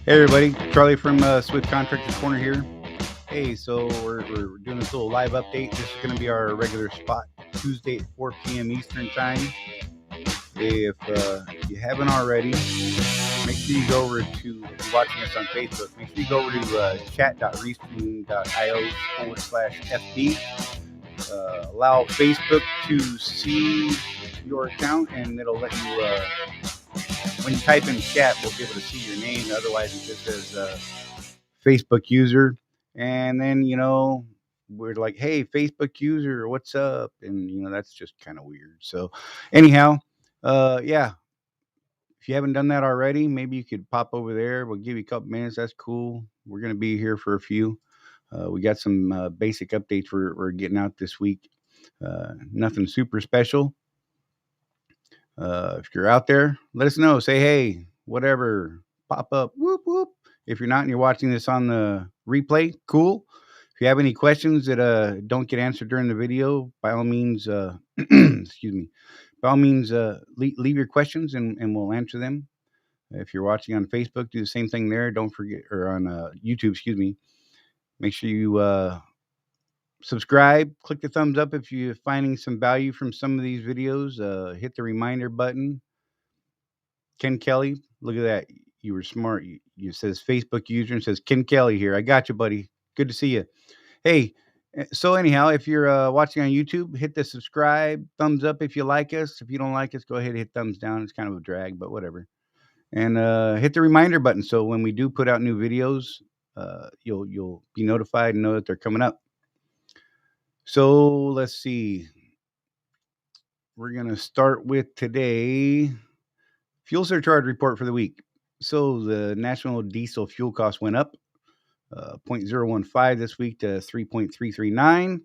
Hey everybody, Charlie from Swift Contractors Corner here. Hey, so we're doing this little live update. This is going to be our regular spot, Tuesday at 4 p.m. Eastern Time. If you haven't already, make sure you go over to, if you're watching us on Facebook, make sure you go over to chat.restream.io/FB. Allow Facebook to see your account, and it'll let you, when you type in chat, we'll be able to see your name. Otherwise, it just says Facebook user. And then, we're like, hey, Facebook user, what's up? And, that's just kind of weird. So, anyhow, yeah, if you haven't done that already, maybe you could pop over there. We'll give you a couple minutes. That's cool. We're going to be here for a few. We got some basic updates we're getting out this week. Nothing super special. If you're out there, let us know. Say, hey, whatever, pop up, whoop, whoop. If you're not and you're watching this on the replay, cool. If you have any questions that don't get answered during the video, by all means, excuse me, by all means, leave your questions and we'll answer them. If you're watching on Facebook, do the same thing there. Don't forget, or on YouTube, excuse me. Make sure you subscribe, click the thumbs up if you're finding some value from some of these videos. Hit the reminder button. Ken Kelly, look at that. You were smart. You says Facebook user and says Ken Kelly here. I got you, buddy. Good to see you. Hey, so anyhow, if you're watching on YouTube, hit the subscribe, thumbs up if you like us. If you don't like us, go ahead and hit thumbs down. It's kind of a drag, but whatever. And hit the reminder button so when we do put out new videos, you'll be notified and know that they're coming up. So let's see. We're gonna start with today. Fuel surcharge report for the week. So the national diesel fuel cost went up 0.015 this week to 3.339.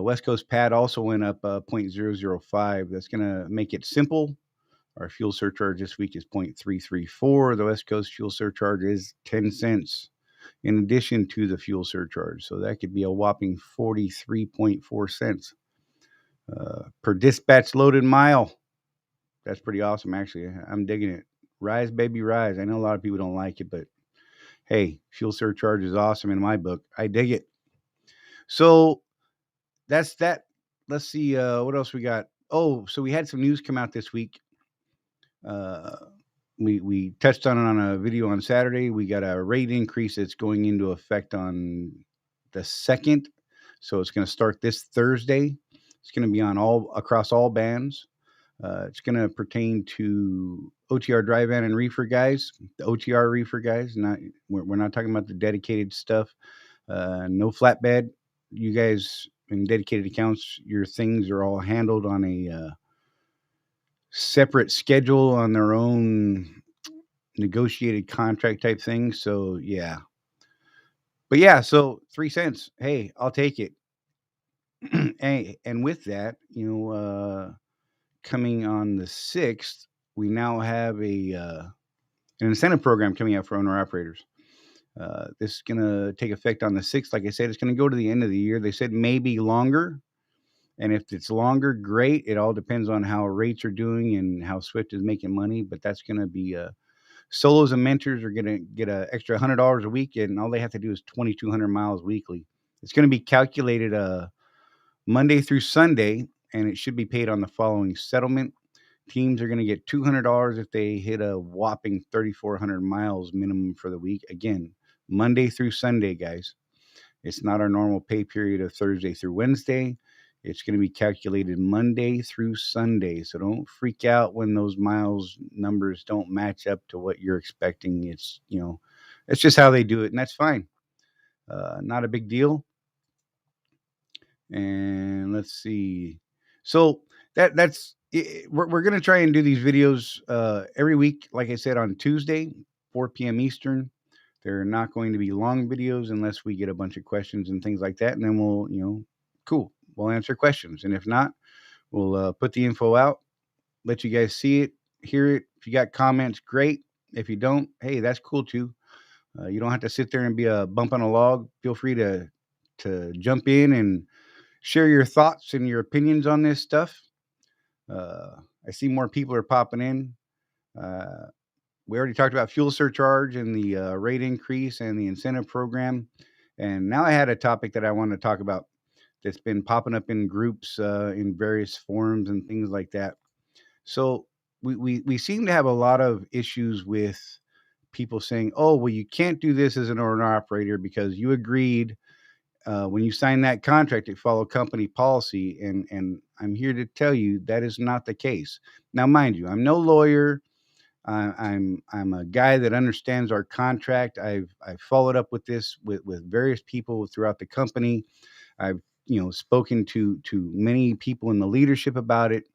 West Coast PAD also went up 0.005. That's going to make it simple. Our fuel surcharge this week is 0.334. The West Coast fuel surcharge is 10 cents in addition to the fuel surcharge. So that could be a whopping 43.4 cents per dispatch loaded mile. That's pretty awesome, actually. I'm digging it. Rise, baby, rise. I know a lot of people don't like it, but hey, fuel surcharge is awesome in my book. I dig it. So that's that. Let's see what else we got. Oh, so we had some news come out this week. We touched on it on a video on Saturday. We got a rate increase that's going into effect on the 2nd. So it's going to start this Thursday. It's going to be on across all bands. It's going to pertain to OTR dry van and reefer guys, the OTR reefer guys. We're not talking about the dedicated stuff. No flatbed. You guys in dedicated accounts, your things are all handled on a separate schedule on their own negotiated contract type thing. So yeah. But yeah, so 3 cents. Hey, I'll take it. And with that, coming on the 6th, we now have an incentive program coming out for owner operators. This is going to take effect on the 6th. Like I said, it's going to go to the end of the year. They said maybe longer. And if it's longer, great. It all depends on how rates are doing and how Swift is making money. But that's going to be solos and mentors are going to get an extra $100 a week. And all they have to do is 2,200 miles weekly. It's going to be calculated Monday through Sunday, and it should be paid on the following settlement. Teams are going to get $200 if they hit a whopping 3,400 miles minimum for the week. Again, Monday through Sunday, guys. It's not our normal pay period of Thursday through Wednesday. It's going to be calculated Monday through Sunday. So don't freak out when those miles numbers don't match up to what you're expecting. It's just how they do it, and that's fine. Not a big deal. And let's see. So that's it. We're going to try and do these videos every week, like I said, on Tuesday, 4 p.m. Eastern. They're not going to be long videos unless we get a bunch of questions and things like that. And then we'll answer questions. And if not, we'll put the info out, let you guys see it, hear it. If you got comments, great. If you don't, hey, that's cool too. You don't have to sit there and be a bump on a log. Feel free to jump in and share your thoughts and your opinions on this stuff. I see more people are popping in. we already talked about fuel surcharge and the rate increase and the incentive program. And now I had a topic that I want to talk about that's been popping up in groups in various forums and things like that. So we seem to have a lot of issues with people saying, "Oh, well, you can't do this as an owner operator because you agreed when you signed that contract to follow company policy." And I'm here to tell you that is not the case. Now, mind you, I'm no lawyer. I'm a guy that understands our contract. I've followed up with this with various people throughout the company. I've spoken to many people in the leadership about it.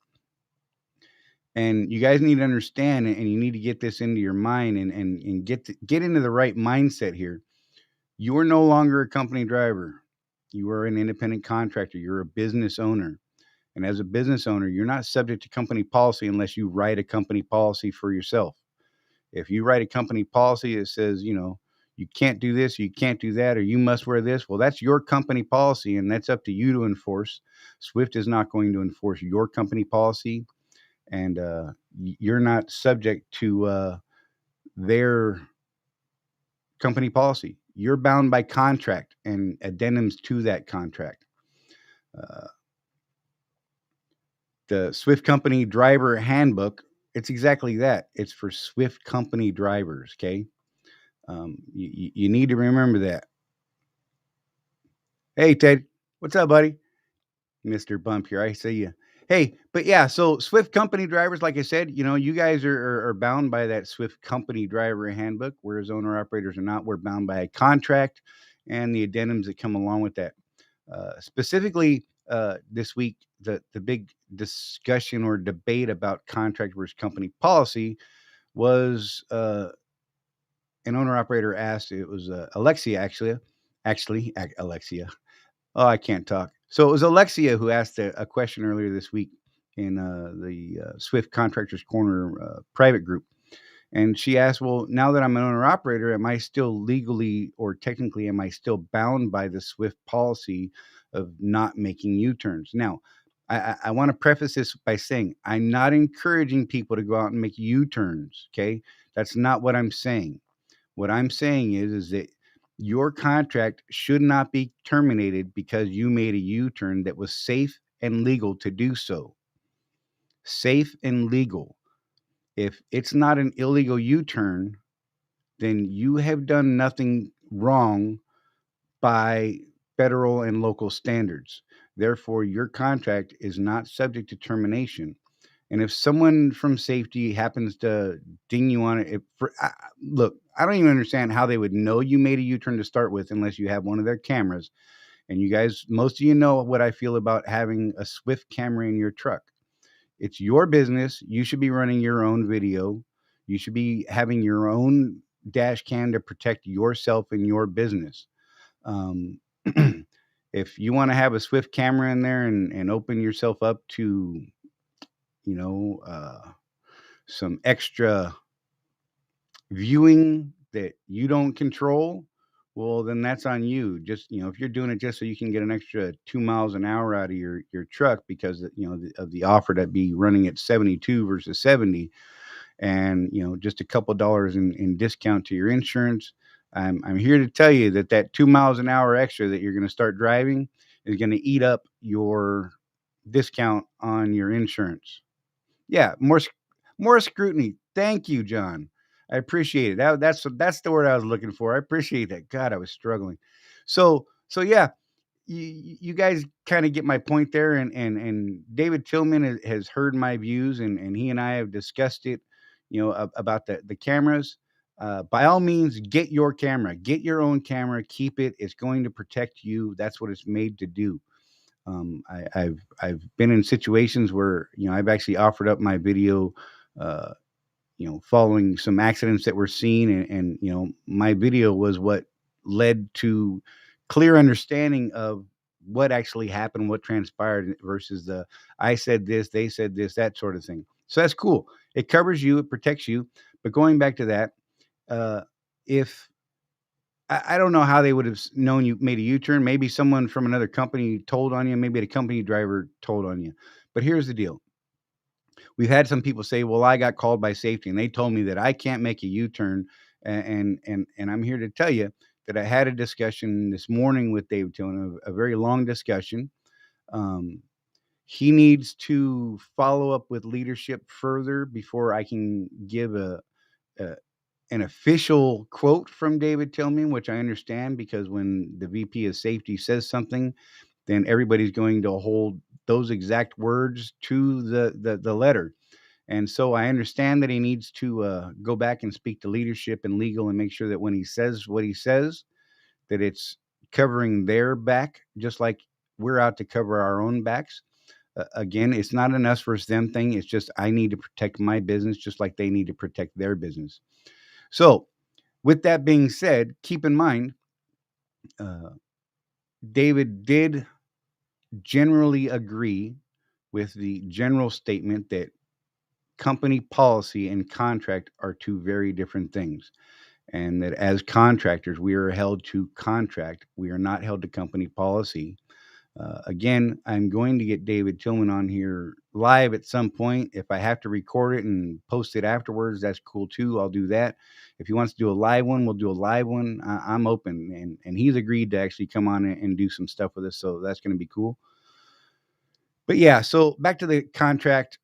And you guys need to understand, and you need to get this into your mind, and get into the right mindset here. You are no longer a company driver. You are an independent contractor. You're a business owner. And as a business owner, you're not subject to company policy unless you write a company policy for yourself. If you write a company policy that says, you can't do this, you can't do that, or you must wear this, well, that's your company policy, and that's up to you to enforce. Swift is not going to enforce your company policy, and you're not subject to their company policy. You're bound by contract and addendums to that contract. The Swift Company Driver Handbook, it's exactly that. It's for Swift Company drivers, okay? You need to remember that. Hey, Ted. What's up, buddy? Mr. Bump here. I see you. Hey, but yeah, so Swift Company drivers, like I said, you guys are bound by that Swift Company Driver Handbook, whereas owner operators are not. We're bound by a contract and the addendums that come along with that. Specifically, this week, the big discussion or debate about contract versus company policy was an owner operator asked. It was Alexia, actually, Alexia. Oh, I can't talk. So it was Alexia who asked a question earlier this week in the Swift Contractors Corner private group. And she asked, well, now that I'm an owner operator, am I still legally or technically, am I still bound by the Swift policy of not making U-turns? Now, I want to preface this by saying I'm not encouraging people to go out and make U-turns. Okay. That's not what I'm saying. What I'm saying is that your contract should not be terminated because you made a U-turn that was safe and legal to do so. Safe and legal. If it's not an illegal U-turn, then you have done nothing wrong by federal and local standards. Therefore, your contract is not subject to termination. And if someone from safety happens to ding you on it, look, I don't even understand how they would know you made a U-turn to start with unless you have one of their cameras. And you guys, most of you know what I feel about having a Swift camera in your truck. It's your business. You should be running your own video. You should be having your own dash cam to protect yourself and your business. If you want to have a Swift camera in there and open yourself up to some extra viewing that you don't control, well, then that's on you. Just, if you're doing it just so you can get an extra 2 miles an hour out of your truck because, of the offer to be running at 72 versus 70 and, just a couple dollars in discount to your insurance. I'm here to tell you that 2 miles an hour extra that you're going to start driving is going to eat up your discount on your insurance. Yeah, more scrutiny. Thank you, John. I appreciate it. That's the word I was looking for. I appreciate that. God, I was struggling. So yeah, you guys kind of get my point there. And David Tillman has heard my views, and he and I have discussed it. About the cameras. By all means, get your camera. Get your own camera. Keep it. It's going to protect you. That's what it's made to do. I've been in situations where I've actually offered up my video, following some accidents that were seen, and my video was what led to clear understanding of what actually happened, what transpired versus the I said this, they said this, that sort of thing. So that's cool. It covers you, it protects you. But going back to that, if I don't know how they would have known you made a U-turn. Maybe someone from another company told on you. Maybe the company driver told on you. But here's the deal. we've had some people say, well, I got called by safety and they told me that I can't make a U-turn. And I'm here to tell you that I had a discussion this morning with David Tillman, a very long discussion. Um, he needs to follow up with leadership further before I can give a an official quote from David Tillman, which I understand, because when the VP of safety says something, then everybody's going to hold those exact words to the letter. And so I understand that he needs to go back and speak to leadership and legal and make sure that when he says what he says, that it's covering their back, just like we're out to cover our own backs. Again, it's not an us versus them thing. It's just I need to protect my business just like they need to protect their business. So, with that being said, keep in mind, uh, David did generally agree with the general statement that company policy and contract are two very different things. And that as contractors, we are held to contract. We are not held to company policy. Again, I'm going to get David Tillman on here live at some point. If I have to record it and post it afterwards, that's cool too. I'll do that. If he wants to do a live one, we'll do a live one. I'm open, and he's agreed to actually come on and do some stuff with us. So that's going to be cool. But yeah, so back to the contract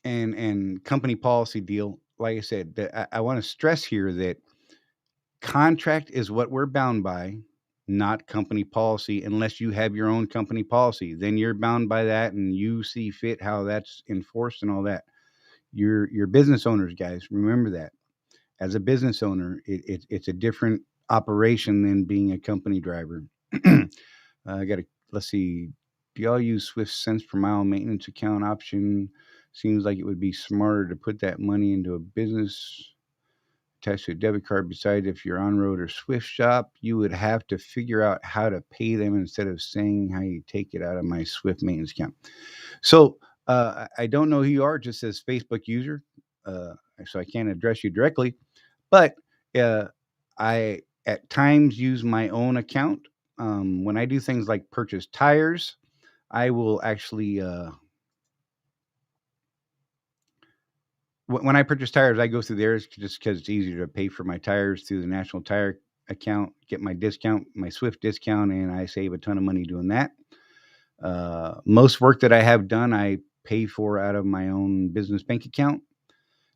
and company policy deal. Like I said, I want to stress here that contract is what we're bound by, not company policy. Unless you have your own company policy, then you're bound by that, and you see fit how that's enforced and all that. You're business owners, guys. Remember that. As a business owner, it's a different operation than being a company driver. I got to let's see. Do y'all use Swift cents per mile maintenance account option? Seems like it would be smarter to put that money into a business attached to a debit card. Besides, if you're on road or Swift shop, you would have to figure out how to pay them instead of saying how you take it out of my Swift maintenance account. So I don't know who you are. It just says Facebook user, so I can't address you directly. But I at times use my own account when I do things like purchase tires. I will actually when I purchase tires, I go through theirs just because it's easier to pay for my tires through the National Tire account, get my discount, my Swift discount, and I save a ton of money doing that. Most work that I have done, I pay for out of my own business bank account.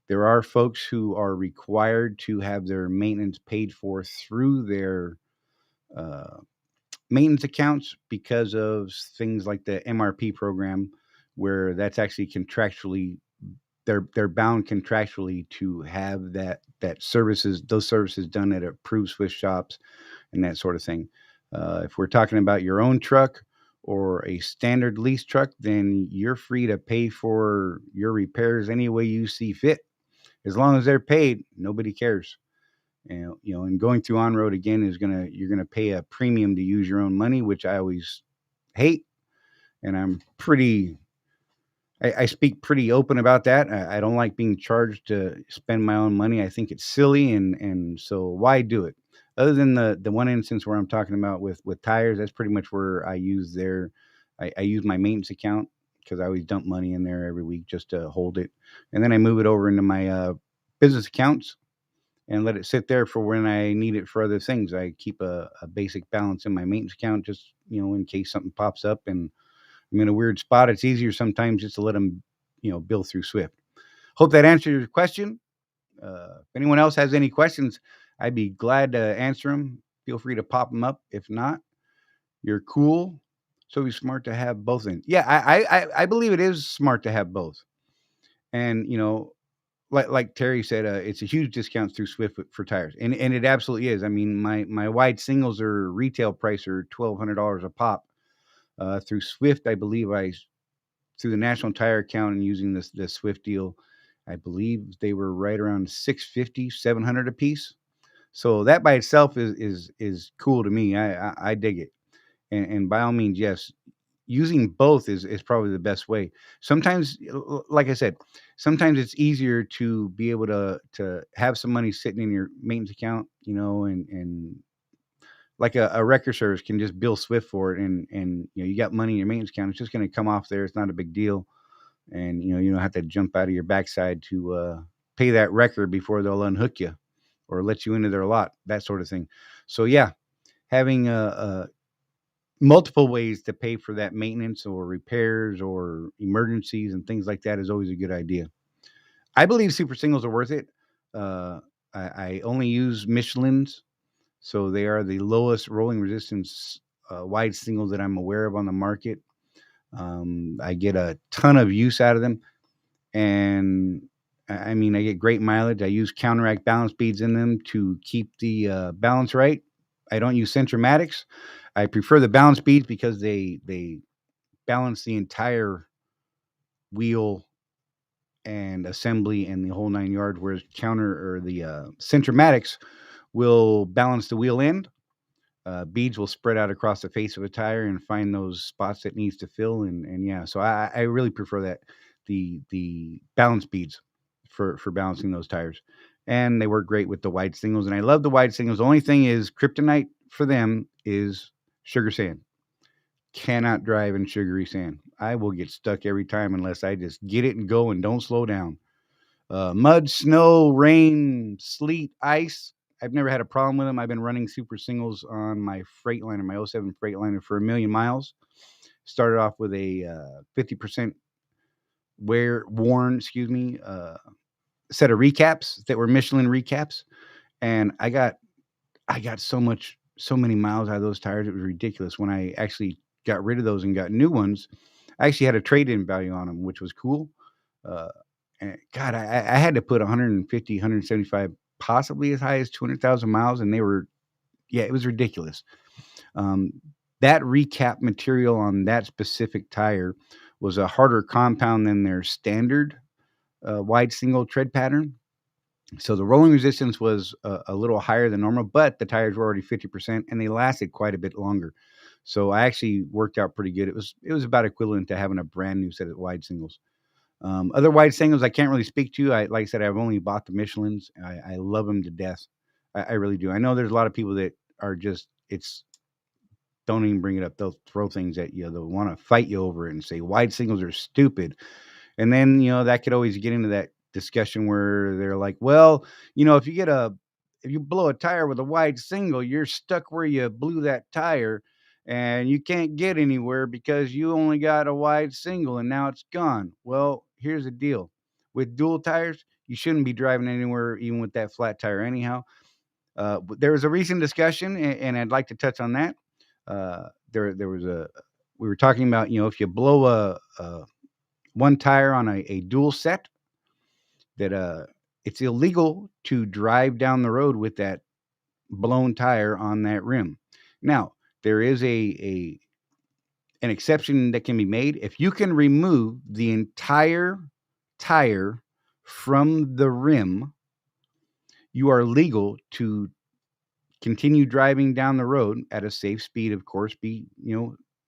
There are folks who are required to have their maintenance paid for through their uh, maintenance accounts because of things like the MRP program, where that's actually contractually they're bound contractually to have that services those services done at approved Swift shops and that sort of thing. If we're talking about your own truck or a standard lease truck, then you're free to pay for your repairs any way you see fit. As long as they're paid, nobody cares. And going through on road again you're gonna pay a premium to use your own money, which I always hate, and I speak pretty open about that. I don't like being charged to spend my own money. I think it's silly, and so why do it? Other than the one instance where I'm talking about with tires, that's pretty much where I use I use my maintenance account because I always dump money in there every week just to hold it, and then I move it over into my business accounts and let it sit there for when I need it for other things. I keep a basic balance in my maintenance account just in case something pops up and I'm in a weird spot. It's easier sometimes just to let them, bill through Swift. Hope that answers your question. If anyone else has any questions, I'd be glad to answer them. Feel free to pop them up. If not, you're cool. So it's smart to have both in. Yeah, I believe it is smart to have both. And like Terry said, it's a huge discount through Swift for tires, and it absolutely is. I mean, my wide singles are retail price are $1,200 a pop. Through Swift, I believe through the National Tire account and using this Swift deal, I believe they were right around 650, 700 a piece. So that by itself is cool to me. I dig it, and by all means, yes, using both is probably the best way. Sometimes, like I said, sometimes it's easier to be able to have some money sitting in your maintenance account, and like a record service can just bill Swift for it, and you got money in your maintenance account. It's just going to come off there. It's not a big deal. and you don't have to jump out of your backside to pay that record before they'll unhook you or let you into their lot, that sort of thing. So yeah, having multiple ways to pay for that maintenance or repairs or emergencies and things like that is always a good idea. I believe super singles are worth it. Uh, I only use Michelin's, so they are the lowest rolling resistance wide singles that I'm aware of on the market. I get a ton of use out of them, and I mean, I get great mileage. I use counteract balance beads in them to keep the balance right. I don't use centromatics. I prefer the balance beads because they balance the entire wheel and assembly and the whole 9 yards, whereas counter or the centromatics will balance the wheel end. Beads will spread out across the face of a tire and find those spots that needs to fill, and yeah, so I really prefer that the balance beads for balancing those tires, and they work great with the wide singles, and I love the wide singles. The only thing is kryptonite for them is sugar sand. Cannot drive in sugary sand. I will get stuck every time unless I just get it and go and don't slow down. Mud, snow, rain, sleet, ice. I've never had a problem with them. I've been running super singles on my Freightliner, my '07 Freightliner, for a million miles. Started off with a 50% set of recaps that were Michelin recaps, and I got so many miles out of those tires. It was ridiculous. When I actually got rid of those and got new ones, I actually had a trade-in value on them, which was cool. Uh, and God, I had to put 150, 175, possibly as high as 200,000 miles, and yeah, it was ridiculous. Um, that recap material on that specific tire was a harder compound than their standard wide single tread pattern. So the rolling resistance was a little higher than normal, but the tires were already 50% and they lasted quite a bit longer. So I actually worked out pretty good. It was about equivalent to having a brand new set of wide singles. Other wide singles I can't really speak to. Like I said, I've only bought the Michelins. I love them to death. I really do. I know there's a lot of people that are just don't even bring it up. They'll throw things at you. They'll want to fight you over it and say wide singles are stupid. And then, that could always get into that discussion where they're like, well, if you blow a tire with a wide single, you're stuck where you blew that tire and you can't get anywhere because you only got a wide single and now it's gone. Well, here's the deal. With dual tires, you shouldn't be driving anywhere even with that flat tire anyhow. There was a recent discussion, and I'd like to touch on that. There was we were talking about, if you blow a one tire on a dual set, that it's illegal to drive down the road with that blown tire on that rim. Now, there is an exception that can be made. If you can remove the entire tire from the rim, you are legal to continue driving down the road at a safe speed, of course.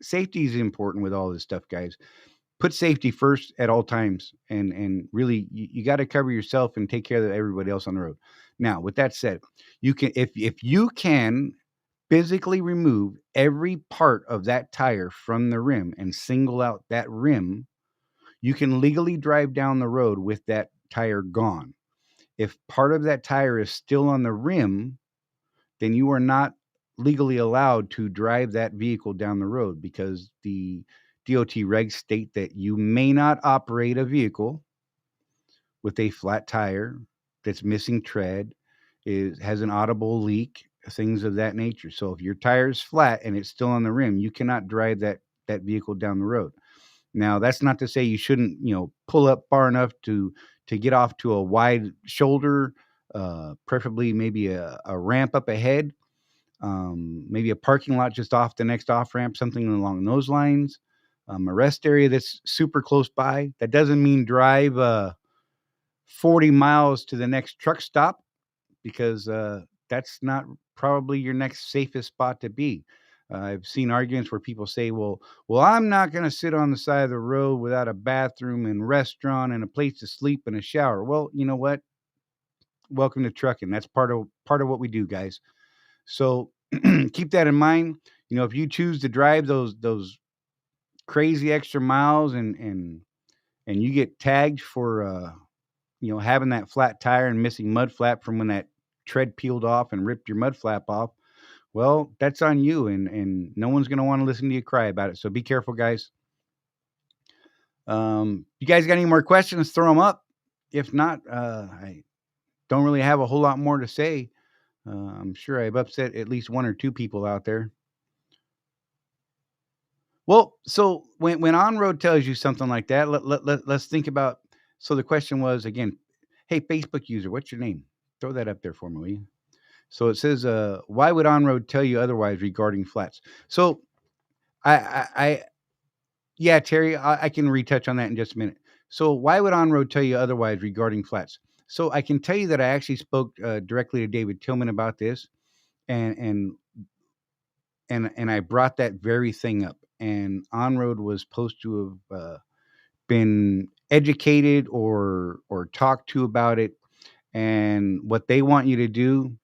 Safety is important with all this stuff, guys. Put safety first at all times, and really you got to cover yourself and take care of everybody else on the road. Now, with that said, you can if you can physically remove every part of that tire from the rim and single out that rim, you can legally drive down the road with that tire gone. If part of that tire is still on the rim, then you are not legally allowed to drive that vehicle down the road, because the DOT regs state that you may not operate a vehicle with a flat tire that's missing tread, has an audible leak, things of that nature. So if your tire is flat and it's still on the rim, you cannot drive that vehicle down the road. Now, that's not to say you shouldn't, pull up far enough to get off to a wide shoulder, preferably maybe a ramp up ahead, maybe a parking lot just off the next off ramp, something along those lines. A rest area that's super close by. That doesn't mean drive 40 miles to the next truck stop, because that's not probably your next safest spot to be. I've seen arguments where people say, well, I'm not going to sit on the side of the road without a bathroom and restaurant and a place to sleep and a shower. Well, you know what? Welcome to trucking. That's part of what we do, guys. So keep that in mind. If you choose to drive those crazy extra miles and and you get tagged for, having that flat tire and missing mud flap from when that tread peeled off and ripped your mud flap off, well, that's on you, and no one's going to want to listen to you cry about it. So be careful, guys. You guys got any more questions? Throw them up. If not, I don't really have a whole lot more to say. I'm sure I've upset at least one or two people out there. Well, so when on-road tells you something like that, let's think about. So the question was again, hey, Facebook user, what's your name? Throw that up there for me, will you? So it says, why would on-road tell you otherwise regarding flats? So I yeah, Terry, I can retouch on that in just a minute. So why would on-road tell you otherwise regarding flats? So I can tell you that I actually spoke directly to David Tillman about this, and and and I brought that very thing up. And on-road was supposed to have been educated or talked to about it. And what they want you to do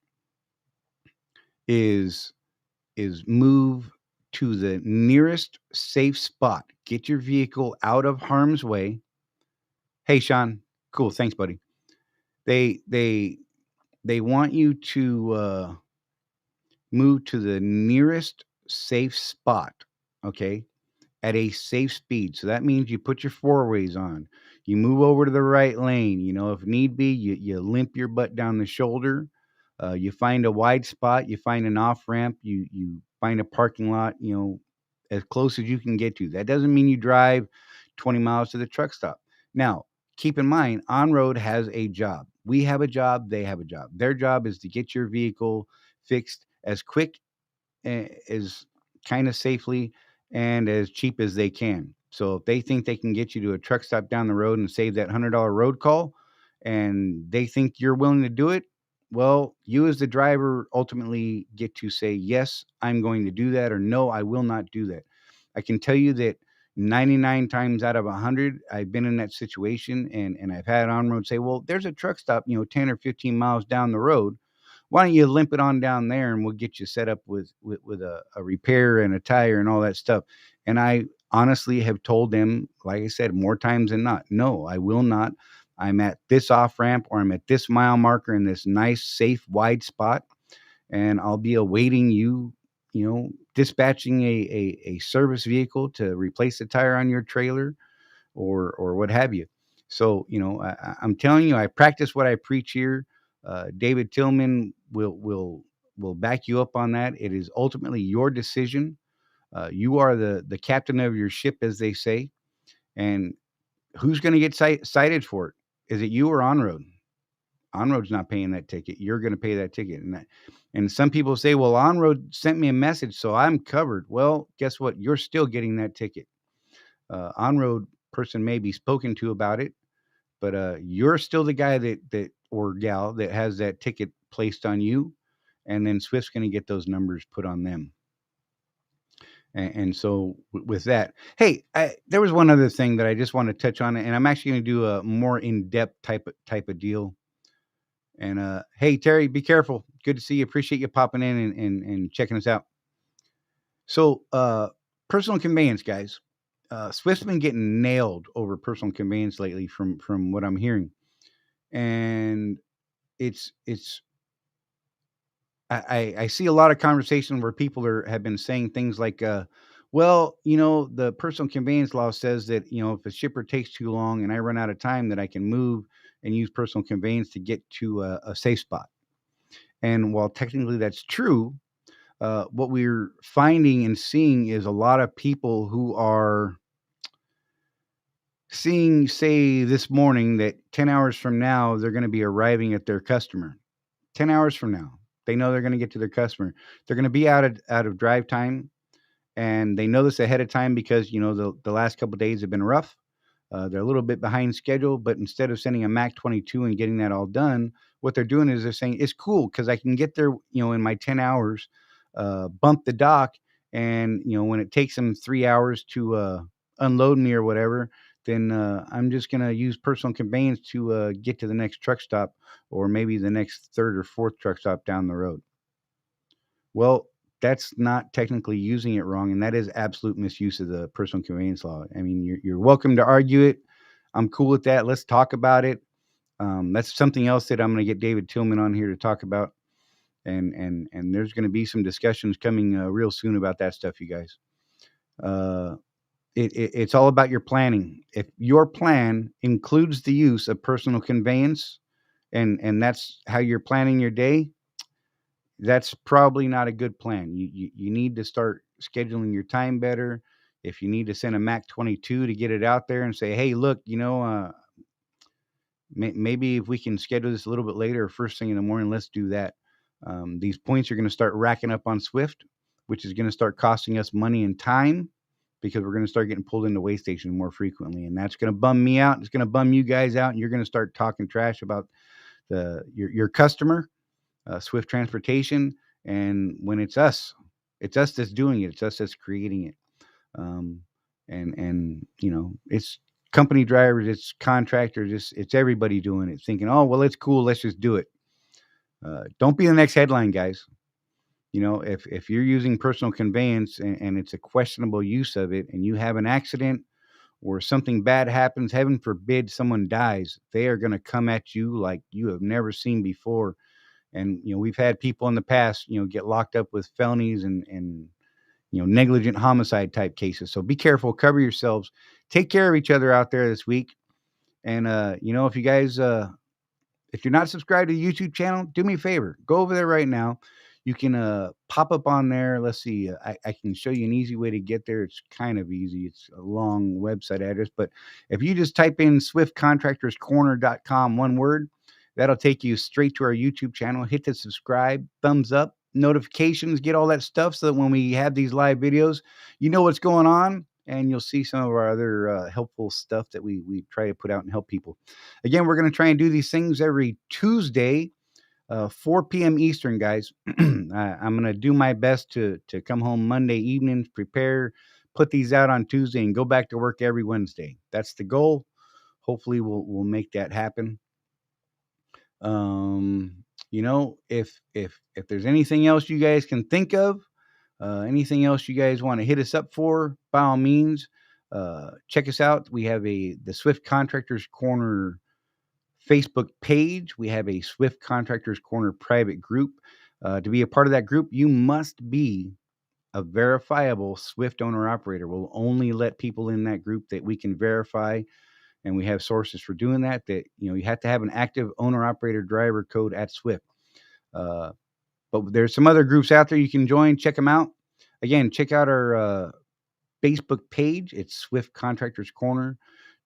is move to the nearest safe spot. Get your vehicle out of harm's way. Hey, Sean. Cool. Thanks, buddy. They they they want you to move to the nearest safe spot. Okay, at a safe speed. So that means you put your four ways on. You move over to the right lane. If need be, you limp your butt down the shoulder. You find a wide spot. You find an off ramp. You find a parking lot. As close as you can get to. That doesn't mean you drive 20 miles to the truck stop. Now, keep in mind, on road has a job. We have a job. They have a job. Their job is to get your vehicle fixed as quick as kind of safely and as cheap as they can. So if they think they can get you to a truck stop down the road and save that $100 road call, and they think you're willing to do it, well, you as the driver ultimately get to say, yes, I'm going to do that, or no, I will not do that. I can tell you that 99 times out of 100, I've been in that situation, and I've had on road say, well, there's a truck stop, 10 or 15 miles down the road. Why don't you limp it on down there and we'll get you set up with a repair and a tire and all that stuff. And I honestly have told them, like I said, more times than not, no, I will not. I'm at this off ramp or I'm at this mile marker in this nice, safe, wide spot, and I'll be awaiting you, dispatching a service vehicle to replace the tire on your trailer or what have you. So, I'm telling you, I practice what I preach here. David Tillman will back you up on that. It is ultimately your decision. You are the captain of your ship, as they say. And who's going to get cited for it? Is it you or on-road? On-road's not paying that ticket. You're going to pay that ticket. And some people say, well, on-road sent me a message, so I'm covered. Well, guess what? You're still getting that ticket. On-road person may be spoken to about it, but you're still the guy that or gal that has that ticket placed on you, and then Swift's going to get those numbers put on them. And so with that, hey, there was one other thing that I just want to touch on, and I'm actually going to do a more in-depth type of deal. And hey, Terry, be careful. Good to see you. Appreciate you popping in and checking us out. So personal conveyance, guys. Swift's been getting nailed over personal conveyance lately from what I'm hearing. And it's I see a lot of conversation where people have been saying things like, well, the personal conveyance law says that, if a shipper takes too long and I run out of time, that I can move and use personal conveyance to get to a safe spot. And while technically that's true, what we're finding and seeing is a lot of people who are seeing, say, this morning that 10 hours from now, they're going to be arriving at their customer. 10 hours from now, they know they're going to get to their customer. They're going to be out of drive time, and they know this ahead of time because, the last couple of days have been rough. They're a little bit behind schedule, but instead of sending a Mac 22 and getting that all done, what they're doing is they're saying, it's cool because I can get there, in my 10 hours, bump the dock. And, when it takes them 3 hours to unload me or whatever, then I'm just going to use personal conveyance to get to the next truck stop or maybe the next third or fourth truck stop down the road. Well, that's not technically using it wrong, and that is absolute misuse of the personal conveyance law. I mean, you're welcome to argue it. I'm cool with that. Let's talk about it. That's something else that I'm going to get David Tillman on here to talk about. And there's going to be some discussions coming real soon about that stuff, you guys. It's all about your planning. If your plan includes the use of personal conveyance, and that's how you're planning your day, that's probably not a good plan. You need to start scheduling your time better. If you need to send a Mac 22 to get it out there and say, hey, look, maybe if we can schedule this a little bit later or first thing in the morning, let's do that. These points are going to start racking up on Swift, which is going to start costing us money and time, because we're going to start getting pulled into way stations more frequently. And that's going to bum me out. It's going to bum you guys out. And you're going to start talking trash about your customer, Swift Transportation. And when it's us that's doing it. It's us that's creating it. And it's company drivers, it's contractors, it's everybody doing it, thinking, oh, well, it's cool, let's just do it. Don't be the next headline, guys. If you're using personal conveyance and it's a questionable use of it, and you have an accident or something bad happens, heaven forbid someone dies, they are going to come at you like you have never seen before. And we've had people in the past get locked up with felonies and negligent homicide type cases. So be careful, cover yourselves, take care of each other out there this week. And if you guys if you're not subscribed to the YouTube channel, do me a favor, go over there right now. You can pop up on there. Let's see. I can show you an easy way to get there. It's kind of easy. It's a long website address, but if you just type in swiftcontractorscorner.com, one word, that'll take you straight to our YouTube channel. Hit the subscribe, thumbs up, notifications, get all that stuff, so that when we have these live videos, you know what's going on, and you'll see some of our other helpful stuff that we try to put out and help people. Again, we're going to try and do these things every Tuesday, 4 p.m. Eastern, guys. I'm going to do my best to come home Monday evenings, prepare, put these out on Tuesday, and go back to work every Wednesday. That's the goal. Hopefully, we'll make that happen. If there's anything else you guys can think of, anything else you guys want to hit us up for, by all means, check us out. We have the Swift Contractors Corner Facebook page. We have a Swift Contractors Corner private group. To be a part of that group, you must be a verifiable Swift owner operator. We'll only let people in that group that we can verify, and we have sources for doing that. You have to have an active owner operator driver code at Swift. But there's some other groups out there you can join. Check them out. Again, check out our Facebook page. It's Swift Contractors Corner.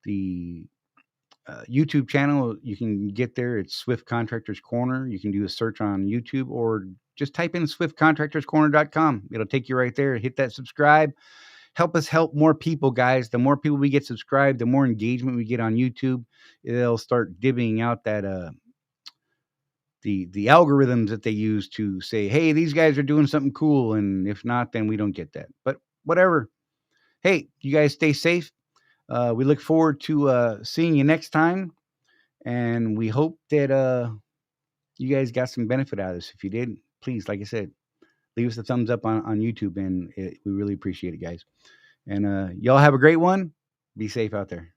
The YouTube channel, you can get there. It's Swift Contractors Corner. You can do a search on YouTube, or just type in swiftcontractorscorner.com. It'll take you right there. Hit that subscribe. Help us help more people, guys. The more people we get subscribed, the more engagement we get on YouTube. They'll start divvying out that the algorithms that they use to say, hey, these guys are doing something cool, and if not, then we don't get that. But whatever. Hey, you guys stay safe. We look forward to seeing you next time, and we hope that you guys got some benefit out of this. If you did, please, like I said, leave us a thumbs up on YouTube, and we really appreciate it, guys. And y'all have a great one. Be safe out there.